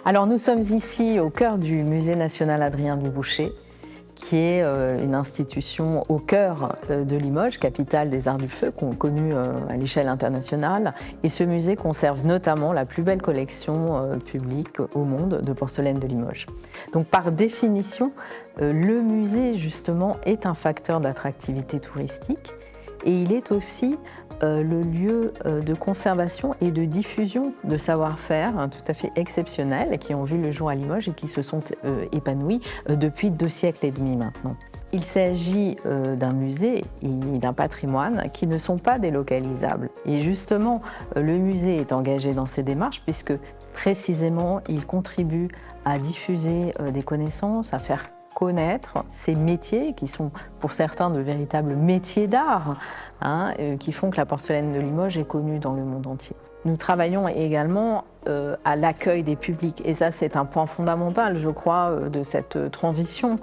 Alors nous sommes ici au cœur du Musée national Adrien Dubouché, qui est une institution au cœur de Limoges, capitale des arts du feu, connue à l'échelle internationale. Et ce musée conserve notamment la plus belle collection publique au monde de porcelaine de Limoges. Donc par définition, le musée justement est un facteur d'attractivité touristique et il est aussi le lieu de conservation et de diffusion de savoir-faire tout à fait exceptionnels qui ont vu le jour à Limoges et qui se sont épanouis depuis 2 siècles et demi maintenant. Il s'agit d'un musée et d'un patrimoine qui ne sont pas délocalisables. Et justement, le musée est engagé dans ces démarches puisque précisément, il contribue à diffuser des connaissances, à faire connaître ces métiers qui sont pour certains de véritables métiers d'art, qui font que la porcelaine de Limoges est connue dans le monde entier. Nous travaillons également à l'accueil des publics et ça c'est un point fondamental je crois de cette transition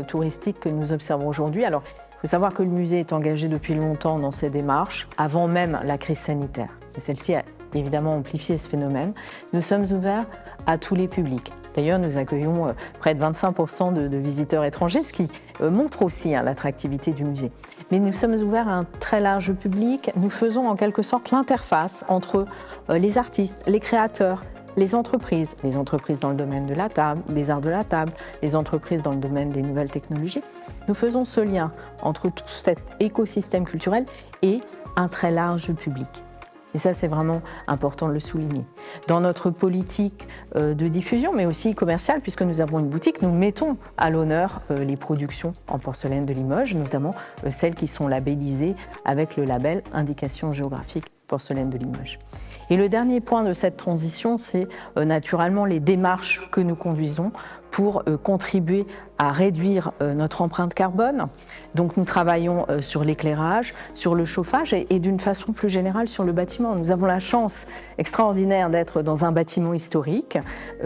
touristique que nous observons aujourd'hui. Alors il faut savoir que le musée est engagé depuis longtemps dans ces démarches, avant même la crise sanitaire. Et celle-ci a évidemment amplifié ce phénomène. Nous sommes ouverts à tous les publics. D'ailleurs, nous accueillons près de 25% de visiteurs étrangers, ce qui montre aussi l'attractivité du musée. Mais nous sommes ouverts à un très large public. Nous faisons en quelque sorte l'interface entre les artistes, les créateurs, les entreprises dans le domaine de la table, des arts de la table, les entreprises dans le domaine des nouvelles technologies. Nous faisons ce lien entre tout cet écosystème culturel et un très large public. Et ça, c'est vraiment important de le souligner. Dans notre politique de diffusion, mais aussi commerciale, puisque nous avons une boutique, nous mettons à l'honneur les productions en porcelaine de Limoges, notamment celles qui sont labellisées avec le label Indication géographique porcelaine de Limoges. Et le dernier point de cette transition, c'est naturellement les démarches que nous conduisons pour contribuer à réduire notre empreinte carbone. Donc nous travaillons sur l'éclairage, sur le chauffage et d'une façon plus générale sur le bâtiment. Nous avons la chance extraordinaire d'être dans un bâtiment historique,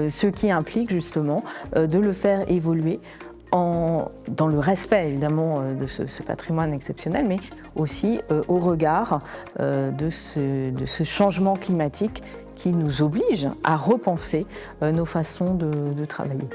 ce qui implique justement de le faire évoluer dans le respect évidemment de ce patrimoine exceptionnel, mais aussi au regard de ce changement climatique qui nous oblige à repenser nos façons de travailler.